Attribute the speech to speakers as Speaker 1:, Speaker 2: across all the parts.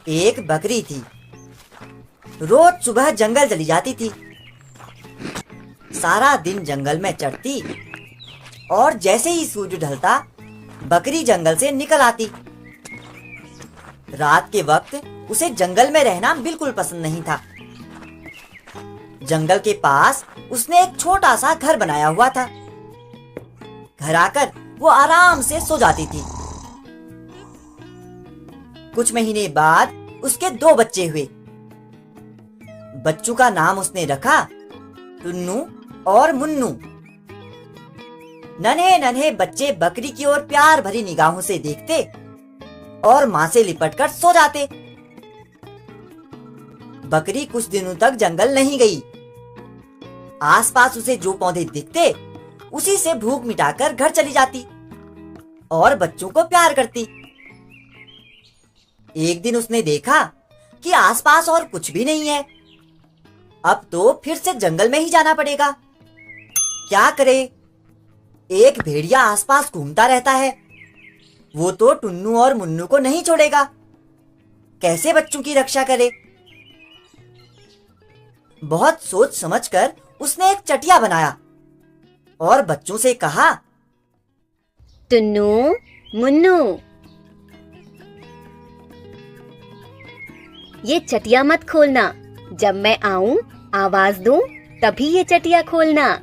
Speaker 1: एक बकरी थी। रोज सुबह जंगल चली जाती थी। सारा दिन जंगल में चढ़ती और जैसे ही सूरज ढलता बकरी जंगल से निकल आती। रात के वक्त उसे जंगल में रहना बिल्कुल पसंद नहीं था। जंगल के पास उसने एक छोटा सा घर बनाया हुआ था। घर आकर वो आराम से सो जाती थी। कुछ महीने बाद उसके 2 बच्चे हुए। बच्चों का नाम उसने रखा टुन्नू और मुन्नू। नन्हे नन्हे बच्चे बकरी की ओर प्यार भरी निगाहों से देखते और मां से लिपटकर सो जाते। बकरी कुछ दिनों तक जंगल नहीं गई। आसपास उसे जो पौधे दिखते उसी से भूख मिटाकर घर चली जाती और बच्चों को प्यार करती। एक दिन उसने देखा कि आसपास और कुछ भी नहीं है। अब तो फिर से जंगल में ही जाना पड़ेगा। क्या करे? एक भेड़िया आसपास घूमता रहता है। वो तो टुन्नू और मुन्नू को नहीं छोड़ेगा। कैसे बच्चों की रक्षा करे? बहुत सोच समझकर उसने एक चटिया बनाया और बच्चों से कहा,
Speaker 2: टुन्नू, मुन्नू, ये चटिया मत खोलना। जब मैं आऊं आवाज दूं तभी ये चटिया खोलना,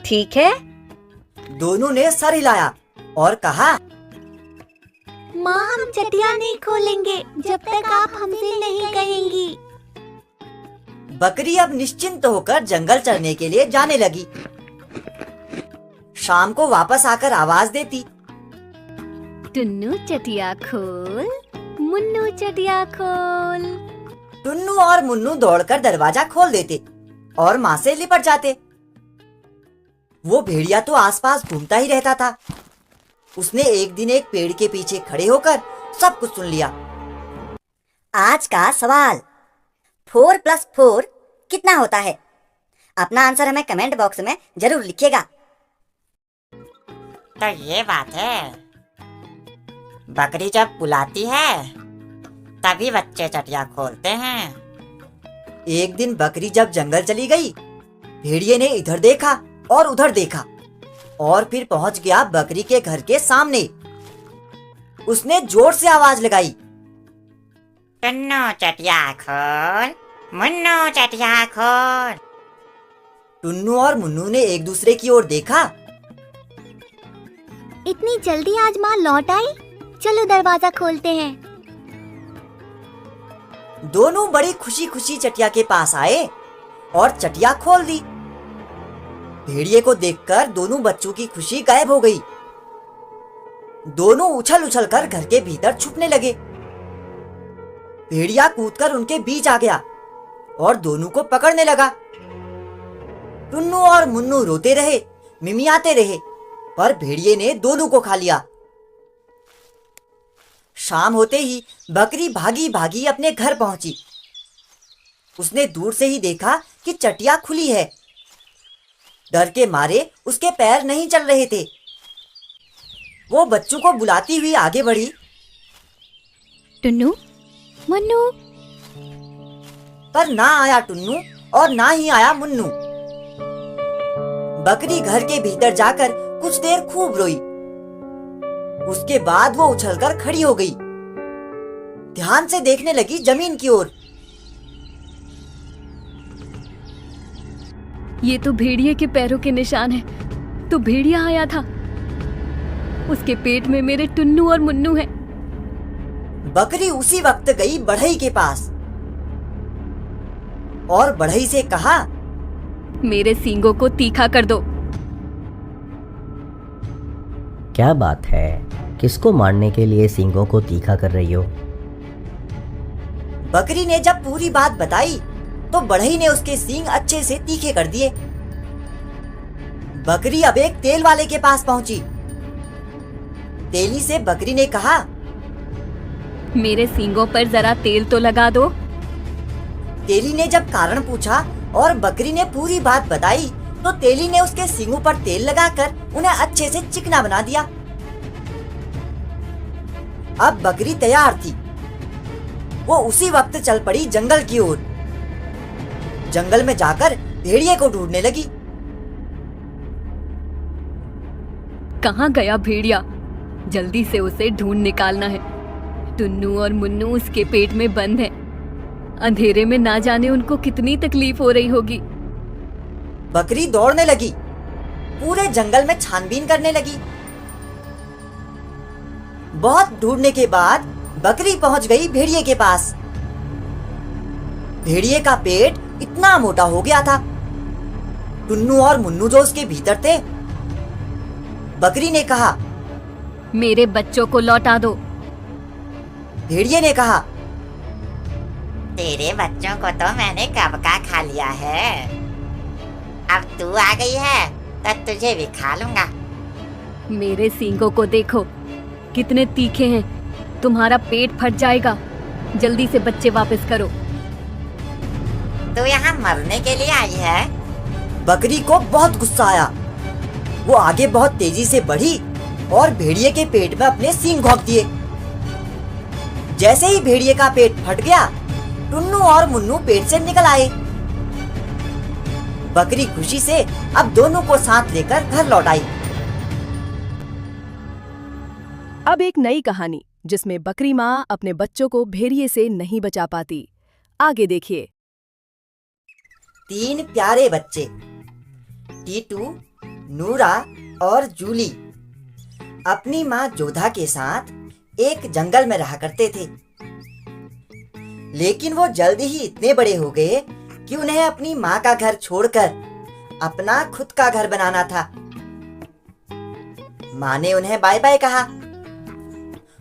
Speaker 2: ठीक है?
Speaker 1: दोनों ने सर हिलाया और कहा,
Speaker 3: माँ, हम चटिया नहीं खोलेंगे जब तक आप हमसे नहीं कहेंगी।
Speaker 1: बकरी अब निश्चिंत होकर जंगल चरने के लिए जाने लगी। शाम को वापस आकर आवाज देती,
Speaker 2: टुन्नू चटिया खोल, मुन्नू चटिया खोल।
Speaker 1: टुन्नू और मुन्नू दौड़कर दरवाजा खोल देते और माँ से लिपट जाते। वो भेड़िया तो आसपास घूमता ही रहता था। उसने एक दिन एक पेड़ के पीछे खड़े होकर सब कुछ सुन लिया।
Speaker 4: आज का सवाल, 4 + 4 कितना होता है? अपना आंसर हमें कमेंट बॉक्स में जरूर लिखिएगा।
Speaker 5: तो ये बात है, बकरी जब बुलाती है तभी बच्चे चटिया खोलते हैं।
Speaker 1: एक दिन बकरी जब जंगल चली गई, भेड़िए ने इधर देखा और उधर देखा और फिर पहुंच गया बकरी के घर के सामने। उसने जोर से आवाज लगाई,
Speaker 5: टुन्नू चटिया खोल, मुन्नू चटिया खोल।
Speaker 1: टुन्नू और मुन्नू ने एक दूसरे की ओर देखा।
Speaker 3: इतनी जल्दी आज माँ लौट आई? चलो दरवाजा खोलते हैं।
Speaker 1: दोनों बड़ी खुशी खुशी चटिया के पास आए और चटिया खोल दी। भेड़िए को देखकर दोनों बच्चों की खुशी गायब हो गई। दोनों उछल उछल कर घर के भीतर छुपने लगे। भेड़िया कूदकर उनके बीच आ गया और दोनों को पकड़ने लगा। टुन्नू और मुन्नू रोते रहे, मिमियाते रहे, पर भेड़िए ने दोनों को खा लिया। शाम होते ही बकरी भागी भागी अपने घर पहुंची। उसने दूर से ही देखा कि चटिया खुली है। डर के मारे उसके पैर नहीं चल रहे थे। वो बच्चों को बुलाती हुई आगे बढ़ी।
Speaker 2: टुन्नू, मुन्नू।
Speaker 1: पर ना आया टुन्नू और ना ही आया मुन्नू। बकरी घर के भीतर जाकर कुछ देर खूब रोई। उसके बाद वो उछलकर खड़ी हो गई। ध्यान से देखने लगी जमीन की ओर।
Speaker 2: ये तो भेड़िए के पैरों के निशान हैं। तो भेड़िया आया था। उसके पेट में मेरे टुन्नू और मुन्नू हैं।
Speaker 1: बकरी उसी वक्त गई बढ़ई के पास और बढ़ई से कहा,
Speaker 2: मेरे सींगों को तीखा कर दो।
Speaker 6: क्या बात है? किसको मारने के लिए सींगों को तीखा कर रही हो?
Speaker 1: बकरी ने जब पूरी बात बताई तो बढ़ई ने उसके सींग अच्छे से तीखे कर दिए। बकरी अब एक तेल वाले के पास पहुंची। तेली से बकरी ने कहा,
Speaker 2: मेरे सींगों पर जरा तेल तो लगा दो।
Speaker 1: तेली ने जब कारण पूछा और बकरी ने पूरी बात बताई तो तेली ने उसके सींगों पर तेल लगाकर उन्हें अच्छे से चिकना बना दिया। अब बकरी तैयार थी। वो उसी वक्त चल पड़ी जंगल की ओर। जंगल में जाकर भेड़िए को ढूंढने लगी।
Speaker 2: कहाँ गया भेड़िया? जल्दी से उसे ढूंढ निकालना है। टुन्नू और मुन्नू उसके पेट में बंद हैं। अंधेरे में ना जाने उनको कितनी तकलीफ हो रही होगी।
Speaker 1: बकरी दौड़ने लगी, पूरे जंगल में छानबीन करने लगी। बहुत ढूंढने के बाद बकरी पहुंच गई भेड़िए के पास। भेड़िए का पेट इतना मोटा हो गया था। टुन्नू और मुन्नू जो उसके भीतर थे। बकरी ने कहा,
Speaker 2: मेरे बच्चों को लौटा दो।
Speaker 1: भेड़िए ने कहा,
Speaker 5: तेरे बच्चों को तो मैंने कब का खा लिया है। अब तू आ गई है तो तुझे भी खा लूंगा।
Speaker 2: मेरे सींगों को देखो, कितने तीखे हैं। तुम्हारा पेट फट जाएगा। जल्दी से बच्चे वापस करो।
Speaker 5: तू यहाँ मरने के लिए आई है?
Speaker 1: बकरी को बहुत गुस्सा आया। वो आगे बहुत तेजी से बढ़ी और भेड़िए के पेट में अपने सींग घोंप दिए। जैसे ही भेड़िए का पेट फट गया, टुन्नू और मुन्नू पेट से निकल आए। बकरी खुशी से अब दोनों को साथ लेकर घर लौट आई।
Speaker 7: अब एक नई कहानी जिसमें बकरी माँ अपने बच्चों को भेड़िए से नहीं बचा पाती। आगे देखिए।
Speaker 1: 3 प्यारे बच्चे टीटू, नूरा और जूली अपनी माँ जोधा के साथ एक जंगल में रहा करते थे। लेकिन वो जल्दी ही इतने बड़े हो गए कि उन्हें अपनी माँ का घर छोड़कर अपना खुद का घर बनाना था। माँ ने उन्हें बाय बाय कहा।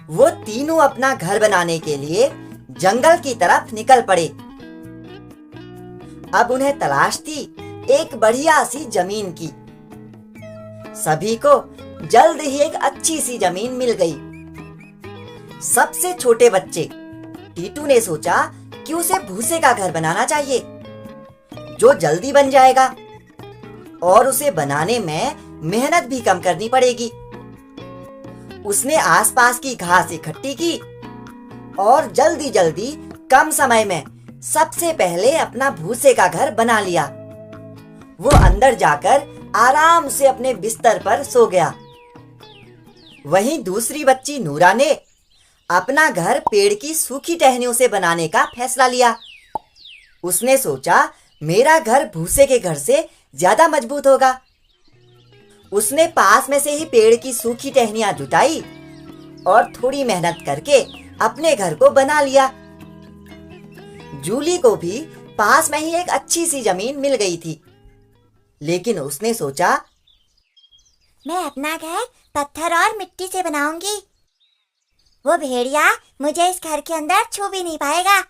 Speaker 1: वो तीनों अपना घर बनाने के लिए जंगल की तरफ निकल पड़े। अब उन्हें तलाश थी एक बढ़िया सी जमीन की। सभी को जल्द ही एक अच्छी सी जमीन मिल गई। सबसे छोटे बच्चे टीटू ने सोचा कि उसे भूसे का घर बनाना चाहिए, जो जल्दी बन जाएगा और उसे बनाने में मेहनत भी कम करनी पड़ेगी। उसने आसपास की घास इकट्ठी की और जल्दी जल्दी कम समय में सबसे पहले अपना भूसे का घर बना लिया। वो अंदर जाकर आराम से अपने बिस्तर पर सो गया। वहीं दूसरी बच्ची नूरा ने अपना घर पेड़ की सूखी टहनियों से बनाने का फैसला लिया। उसने सोचा मेरा घर भूसे के घर से ज्यादा मजबूत होगा। उसने पास में से ही पेड़ की सूखी टहनियां जुटाई और थोड़ी मेहनत करके अपने घर को बना लिया। जूली को भी पास में ही एक अच्छी सी जमीन मिल गई थी, लेकिन उसने सोचा
Speaker 3: मैं अपना घर पत्थर और मिट्टी से बनाऊंगी। वो भेड़िया मुझे इस घर के अंदर छू भी नहीं पाएगा।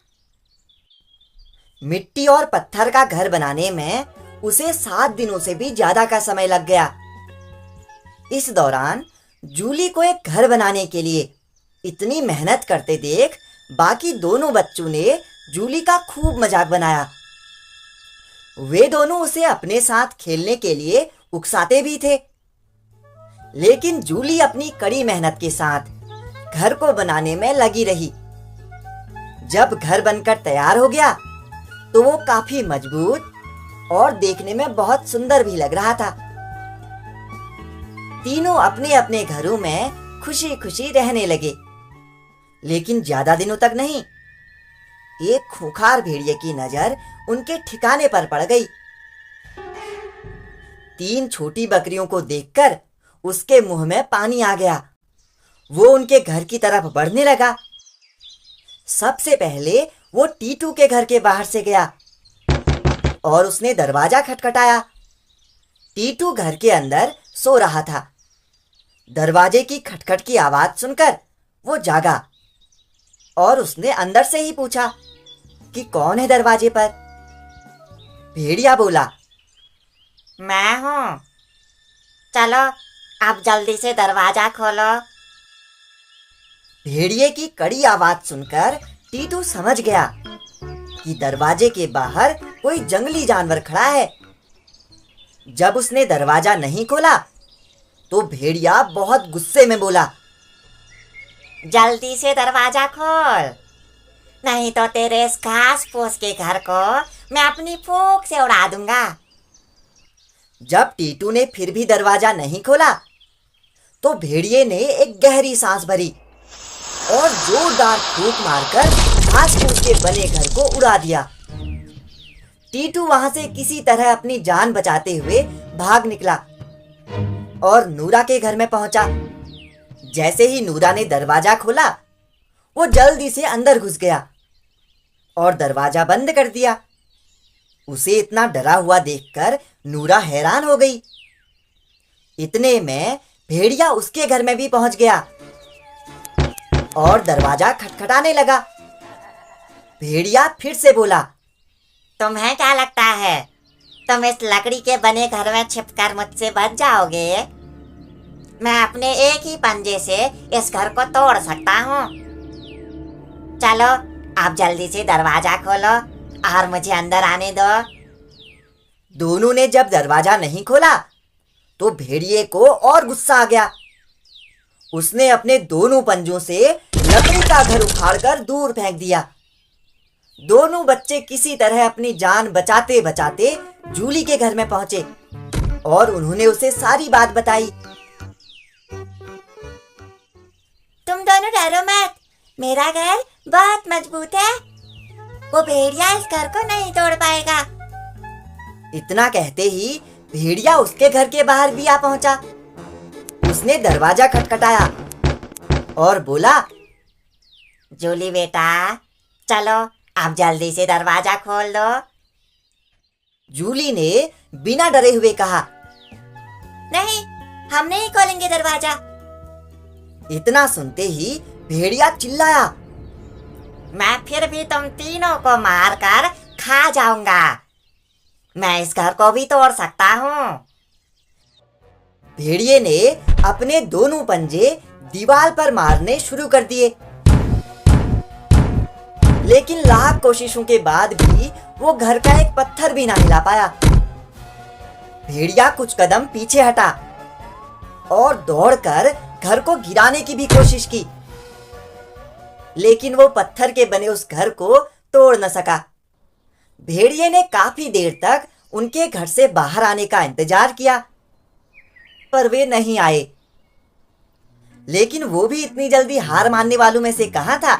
Speaker 1: मिट्टी और पत्थर का घर बनाने में उसे 7 दिनों से भी ज्यादा का समय लग गया। इस दौरान जूली को एक घर बनाने के लिए इतनी मेहनत करते देख बाकी दोनों बच्चों ने जूली का खूब मजाक बनाया। वे दोनों उसे अपने साथ खेलने के लिए उकसाते भी थे, लेकिन जूली अपनी कड़ी मेहनत के साथ घर को बनाने में लगी रही। जब घर बनकर तैयार हो गया तो वो काफी मजबूत और देखने में बहुत सुंदर भी लग रहा था। तीनों अपने अपने घरों में खुशी खुशी रहने लगे, लेकिन ज्यादा दिनों तक नहीं। एक खूंखार भेड़िए की नजर उनके ठिकाने पर पड़ गई। 3 छोटी बकरियों को देखकर उसके मुंह में पानी आ गया। वो उनके घर की तरफ बढ़ने लगा। सबसे पहले वो टीटू के घर के बाहर से गया और उसने दरवाजा खटखटाया। टीटू घर के अंदर सो रहा था। दरवाजे की खटखट की आवाज सुनकर वो जागा और उसने अंदर से ही पूछा कि कौन है दरवाजे पर। भेड़िया बोला,
Speaker 5: मैं हूँ, चलो आप जल्दी से दरवाजा खोलो।
Speaker 1: भेड़िए की कड़ी आवाज सुनकर टीटू समझ गया कि दरवाजे के बाहर कोई जंगली जानवर खड़ा है। जब उसने दरवाजा नहीं खोला तो भेड़िया बहुत गुस्से में बोला,
Speaker 5: जल्दी से दरवाजा खोल, नहीं तो तेरे इस घास फूस के घर को मैं अपनी फूंक से उड़ा दूंगा।
Speaker 1: जब टीटू ने फिर भी दरवाजा नहीं खोला तो भेड़िए ने एक गहरी सांस भरी और जोरदार फूंक मारकर घास फूस के बने घर को उड़ा दिया। टीटू वहां से किसी तरह अपनी जान बचाते हुए भाग निकला और नूरा के घर में पहुंचा। जैसे ही नूरा ने दरवाजा खोला वो जल्दी से अंदर घुस गया और दरवाजा बंद कर दिया। उसे इतना डरा हुआ देखकर नूरा हैरान हो गई। इतने में भेड़िया उसके घर में भी पहुंच गया और दरवाजा खटखटाने लगा। भेड़िया फिर से बोला,
Speaker 5: तुम्हें क्या लगता है तुम इस लकड़ी के बने घर में छिपकर मुझसे बच जाओगे? मैं अपने एक ही पंजे से इस घर को तोड़ सकता हूँ। चलो आप जल्दी से दरवाजा खोलो और मुझे अंदर आने दो।
Speaker 1: दोनों ने जब दरवाजा नहीं खोला तो भेड़िए को और गुस्सा आ गया। उसने अपने दोनों पंजों से लकड़ी का घर उखाड़कर दूर फेंक दिया। दोनों बच्चे किसी तरह अपनी जान बचाते बचाते जूली के घर में पहुंचे और उन्होंने उसे सारी बात बताई।
Speaker 3: तुम दोनों डरो मत, मेरा घर बहुत मजबूत है। वो भेड़िया इस घर को नहीं तोड़ पाएगा।
Speaker 1: इतना कहते ही भेड़िया उसके घर के बाहर भी आ पहुंचा। उसने दरवाजा खटखटाया और बोला,
Speaker 5: जूली बेटा चलो आप जल्दी से दरवाजा खोल दो।
Speaker 1: जूली ने बिना डरे हुए कहा,
Speaker 3: नहीं, हम नहीं खोलेंगे दरवाजा।
Speaker 1: इतना सुनते ही भेड़िया चिल्लाया,
Speaker 5: मैं फिर भी तुम तीनों को मारकर खा जाऊंगा। मैं इस घर को भी तोड़ सकता हूँ।
Speaker 1: भेड़िए ने अपने दोनों पंजे दीवार पर मारने शुरू कर दिए, लेकिन लाख कोशिशों के बाद भी वो घर का एक पत्थर भी ना हिला पाया। भेड़िया कुछ कदम पीछे हटा और दौड़कर घर को गिराने की भी कोशिश की, लेकिन वो पत्थर के बने उस घर को तोड़ न सका। भेड़िए ने काफी देर तक उनके घर से बाहर आने का इंतजार किया, पर वे नहीं आए। लेकिन वो भी इतनी जल्दी हार मानने वालों में से कहां था।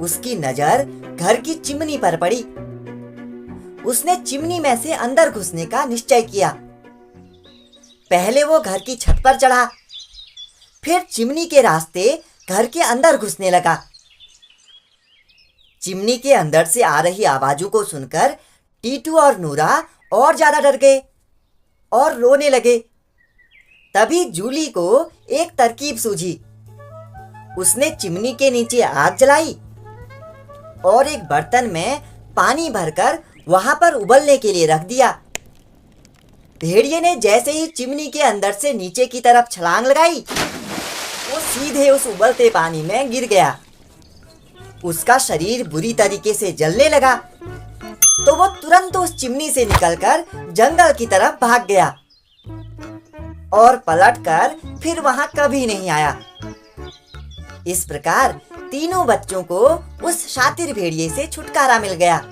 Speaker 1: उसकी नजर घर की चिमनी पर पड़ी। उसने चिमनी में से अंदर घुसने का निश्चय किया। पहले वो घर की छत पर चढ़ा, फिर चिमनी के रास्ते घर के अंदर घुसने लगा। चिमनी के अंदर से आ रही आवाजों को सुनकर टीटू और नूरा और ज्यादा डर गए और रोने लगे। तभी जूली को एक तरकीब सूझी। उसने चिमनी के नीचे आग जलाई और एक बर्तन में पानी भरकर वहां पर उबलने के लिए रख दिया। भेड़िए ने जैसे ही चिमनी के अंदर से नीचे की तरफ छलांग लगाई, वो सीधे उस उबलते पानी में गिर गया। उसका शरीर बुरी तरीके से जलने लगा, तो वो तुरंत उस चिमनी से निकलकर जंगल की तरफ भाग गया और पलटकर फिर वहां कभी नहीं आया। इस प्रकार तीनों बच्चों को उस शातिर भेड़िए से छुटकारा मिल गया।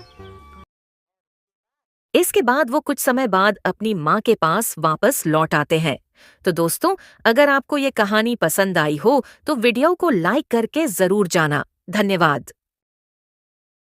Speaker 8: इसके बाद वो कुछ समय बाद अपनी माँ के पास वापस लौट आते हैं। तो दोस्तों, अगर आपको ये कहानी पसंद आई हो तो वीडियो को लाइक करके जरूर जाना। धन्यवाद।